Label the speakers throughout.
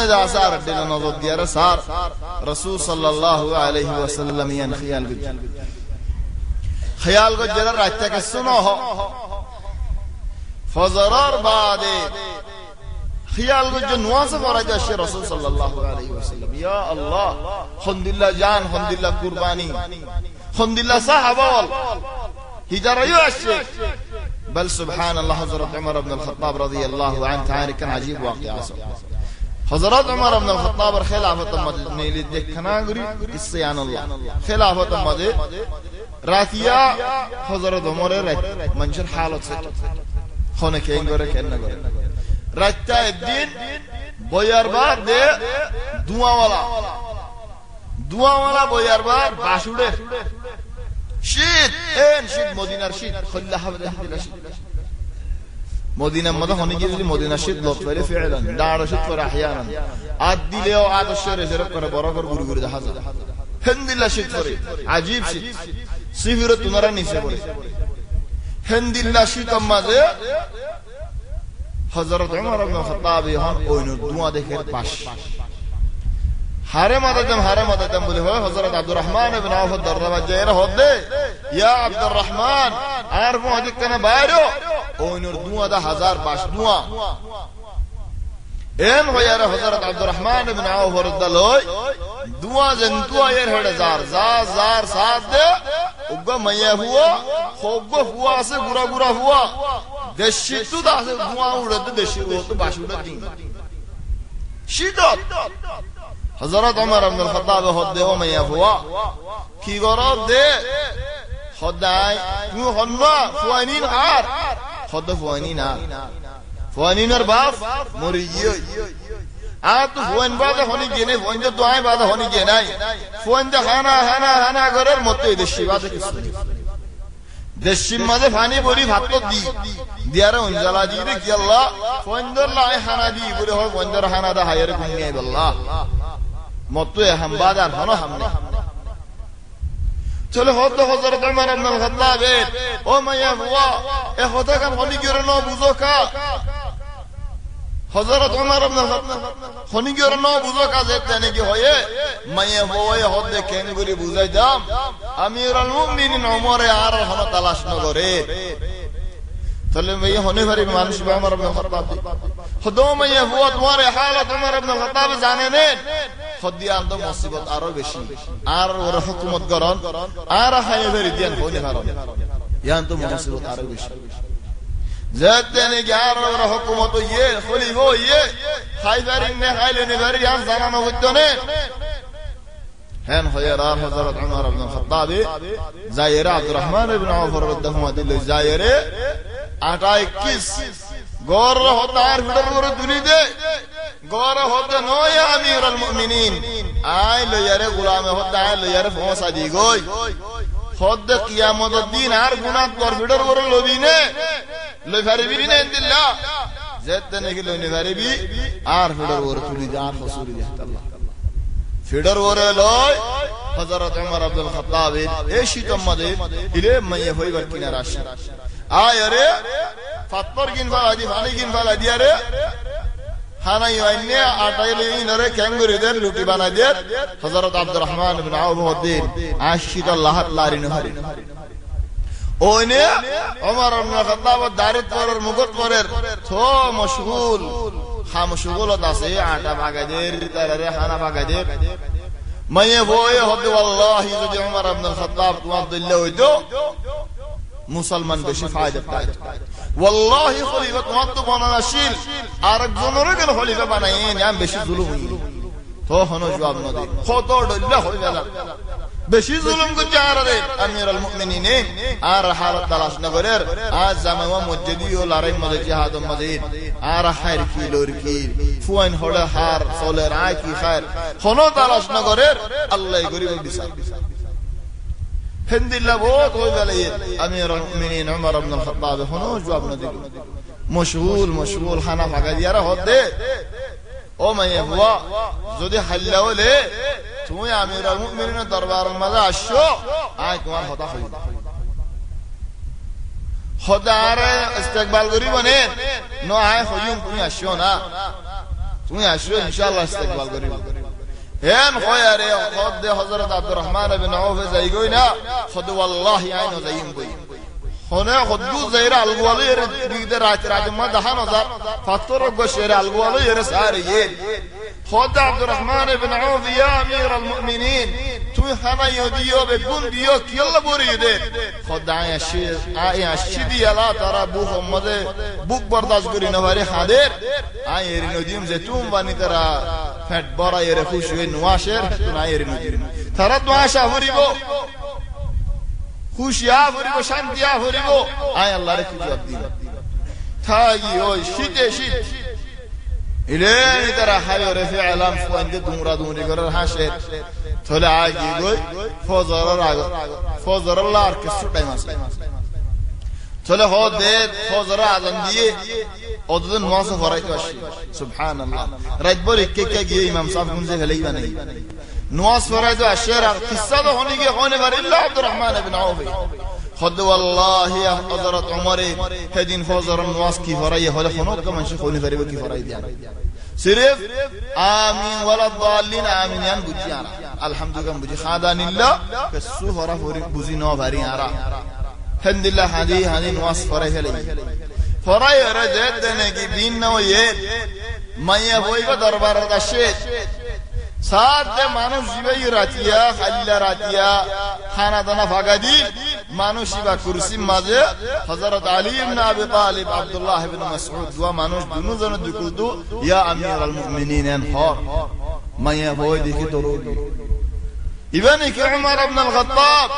Speaker 1: آثار دل نظر ديار صار رسول صلى الله عليه وسلم ين خيال کو جرا رہتا کہ سنو ہو فضرار بعد خیال کو جو نواز فرجا شی رسول صلی اللہ علیہ وسلم یا اللہ حمد لله جان حمد لله قربانی حمد لله صحابہ هجر يوشك بل سبحان الله حضرت عمر بن الخطاب رضي الله عنه تعالى كان عجيب واقعا حضرت عمر بن الخطاب خلافت مدینہ لی دیکھنا گری اسیان اللہ خلافت مدینہ راتیا حضرت عمر رات منشر حالت سے خونه کین گره کین نگره راتیا الدین بویاربار دے دعا والا بویاربار باشوڑے شید این شید مدینہ شید خلا حفظ شید مدينة مدة هني جزء مدينة شد لطفة فعلا دار شد فر أحيانا عاد له وعاد الشر جرب كنا براكر غور ده هذا هند الله شد فري عجيب شد سفيرة تنارا نيسه هند الله شد كم ذا حضرت عمر بن الخطاب يهان أوينو دعاء دكير باش حرم عددم بوله حضرت عبد الرحمن بن عوف الدردبا جيره هده يا عبد الرحمن عارفو هديك كنا بايرو اونر دعا ده 1000 باش دعا ان ويار حضرت عبد الرحمن بن عوف ردلوي دعا زنتوا ير 1000 سات ده اوغا ميه هوا خوغو هوا سے گورا ہوا دشتو ده دعا اڑد دشو تو باش اڑد شیدت حضرت عمر بن الخطاب هده و ميه هوا کی گراد ده خدای تو هنوا فوانین هار خد فوانین ارباف مریه آت فوان بعد هنی گنه فوان جو دعای بعد هنی گنای فوان ده هانا گرر مته دشی بعد کسی دشی ماده فانی بولی فاتو دیاره انجلا دیده کی الله فوان در لای هانا دی بولی هر فوان در هانا ده هایر کنگی بالله مته هم بعد هنو همه چلو خود حضرت عمر بن الخطاب او میا هوا اے خدا کان خونی گرنو بوزو کا حضرت عمر بن الخطاب خونی گرنو بوزو کا زتنے کی ہوئے میا هوا خود کینگوری بوزای دام امیر المؤمنین عمر یار ہن تلاش نہ کرے چلو میں ہونے والی مانش عمر بن الخطاب خدا میا هوا تمہارے حالت عمر بن الخطاب جانے نے خدي عنده مصيبة عربيشي عر حكومة قران عر حياة رديان خوني هرم يعنده مصيبة عربيشي زادني جار حكومة يه خلي هو يه خايفرين خايلين فري عن زمان ودونه هن خير حضرت عمر بن الخطاب زاير عبد الرحمن بن عوف رضي الله عنه زاير 21 غور ہوتا ہے پھر دنی دے غور ہوتا نو یا امیر المؤمنین آئے لو یارے غلام ہوتا ہے لو یارے فوسا دی گوئی خود قیامت الدین ہر گناہ کر پھر لو بینے لو فری بینے اند اللہ زیت نے کہ لو نے بھی آر پھر تلی جان رسول اللہ پھر لو حضرت عمر بن الخطاب ایشی تمدے الے میں ہوئی ورکینا راش آئے رے فاتور گن فالا دی فانی گن فالا دیا رے خانا یوائنی آٹائی لئین رے کینگوری دیر لوٹی بانا دیر حضرت عبد الرحمن بن عوف الدین عاشید اللہ لاری نہاری اونے عمر بن الخطاب دارت ورر مگت ورر تو مشغول مشغول ہوتا سے آٹا بھاگا دیر تر رے خانا بھاگا دیر میں وہی ہوتی واللہ جو عمر بن الخطاب تو عبداللہ ہوئی دو مسلمان بشی فائدہ پائد والله خلیفت مطلب ہونا نشیل آرک زنرگن خلیفہ بنائین یعنی بشی ظلم ہوئی تو ہنو جواب نہ دے خودو ڈلہ ہوئی والا بشی ظلم کو چاہ دے امیر المؤمنین آر حالت تلاش نگرر آج زمان و مجدی و لارای مدد جہاد و مدد آر خیر کی لور کی فوین ہوڑا حار سولر آئی کی خیر خنو تلاش نگرر اللہ گریب بسا هند الله بوت وجليت امير المؤمنين عمر بن الخطاب هنو جواب ندير مشغول خنا فقط يرى هده او ما هو زودي حلو له تو يا امير المؤمنين دربار المزا شو آي كمان خدا خدا ره استقبال گری بنه نو آي خيوم کنی اشو نا তুমি আসো ইনশাআল্লাহ ইস্তেকবাল করিব হেন খয়ারে খদ হযরত আব্দুর রহমান ইবনে আউফ যাইগই না খদ ওয়াল্লাহি আইনো যাইম কই হনে খদু যাইরা আলগওয়ালের দিগদে রাত মা দহান হাজার ফাতর গশের আলগওয়ালের সারিয়ে খদ আব্দুর রহমান ইবনে আউফ ইয়া আমির আল মুমিনিন তুমি খানা ইদিও বেগুন দিও কিল্লা বরি দে খদ আয়া শিদি আলা তারা বুখ মদে বুক বরদাস্ত করি না পারে হাদের আয়ের নদীম যে তুমি বানি তারা ফেট বড় এর খুশি হই নোয়াশের না এর নদীম তারা দোয়াশা হরিব খুশিয়া হরিব শান্তিয়া হরিব আয় আল্লাহর কি জবাব দিল থাকি ওই শীতে শীত ইলে তারা হায়রে ফিআলাম ফুয়ান্দে দুমরা দুমরি করার হাসে চলে আগি গই ফজরের লার কিছু টাইম আছে চলে হদে ফজর আজান দিয়ে ওদিন নামাজ পড়াইতে আসি সুবহানাল্লাহ রাত ভর কে গিয়ে ইমাম সাহেব গুনজে ফেলেই বানাই নামাজ পড়াইতে আসে আর কিসসা তো হনি গে হনে পারে ইল্লা আব্দুর রহমান ইবনে আউফ খদ ওয়াল্লাহি হযরত উমর হেদিন ফজর নামাজ কি পড়াই হলে ফনক মানুষ কোনি পারিব কি পড়াই দিয়া সিরফ আমিন ওয়ালা দাল্লিন আমিন ইয়ান বুঝিয়ানা আলহামদুলিল্লাহ বুঝি খাদানিল্লাহ কসু হরা হরি বুঝি ন ভারি আরা আলহামদুলিল্লাহ হাদি নামাজ পড়াই ফেলে পড়াই এর যে দেনে কি দিন নয়ে মাইয়া বইবা দরবারে আসে সাথে মানুষ জিবাই রাতিয়া খাল্লা রাতিয়া খানা দানা ভাগাদি মানুষ ইবা কুরসির মাঝে হযরত আলী ইবনে আবি তালিব আব্দুল্লাহ ইবনে মাসউদ দুয়া মানুষ দুজন দুকুলদু ইয়া আমিরুল মুমিনিন হর মাইয়া বই দেখি দরুদ ইবানি কি উমর ইবনে আল-খাত্তাব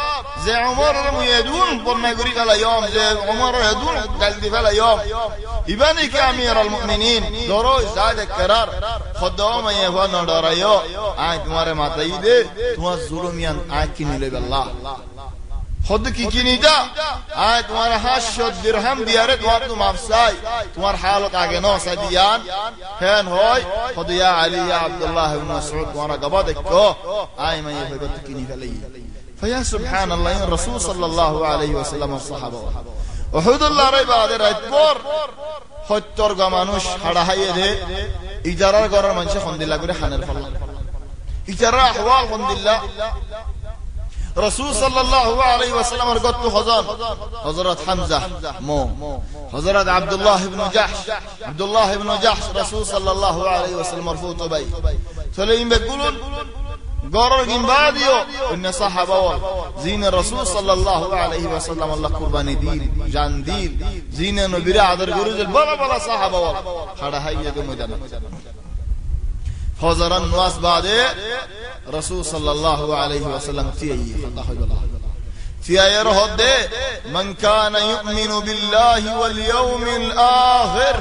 Speaker 1: যে উমর মুয়াদুন বন্না করি গলা ইয়ম যে উমর ইয়াদুন জলদি ফেলা ইয়ম ইবানি কি আমিরুল মুমিনিন দরো জাদ করার খদাম মাইয়া হ না ডরায়ো আই তোমারে মাতাই দে তোমার জুলুমিয়ান আই কিনিলে আল্লাহ खुद की किनीदा आए तुम्हारे 500 दिरहम दियारे तुम्हारे तुम अफसाई तुम्हारे हाल आगे नौ सदियान हैन होय खुद या अली या अब्दुल्लाह इब्न मसऊद तुम्हारा गबा देखो आए मैं ये भगत किनी गली फया सुभान अल्लाह रसूल सल्लल्लाहु अलैहि वसल्लम और सहाबा उहुदुल्लाह रे बादे রাতপর 70 গা মানুষ হাড়াহাইয়ে দে ইজারার ঘরের মানুষ খন্দিলা করে খানের ফল্লা ইজারা আহওয়াল খন্দিলা رسول صلى الله عليه وسلم رغت خزان حضرت حمزة مو حضرت عبد الله بن جحش رسول صلى الله عليه وسلم مرفوع بي فلين بيقولون قرر جنباديو ان صحابه زين الرسول صلى الله عليه وسلم الله قرباني دين جان دين زين نبي عذر غرز بلا صحابه خڑا ہے یہ ميدان حضر الناس بعد رسول صلى الله عليه وسلم في آية رهد من كان يؤمن بالله واليوم الآخر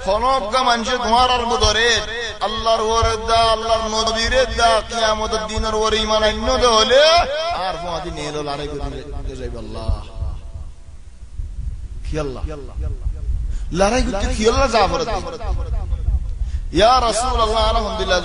Speaker 1: خنوب کا منشد ہمارا بدورید اللہ رورد اللہ نبیرد قیامت الدین اور ایمان انو دولے عارفوں آتی نیلو لارے کو جزیب اللہ کی اللہ لارے کو کی اللہ زعفرت یا رسول اللہ الحمدللہ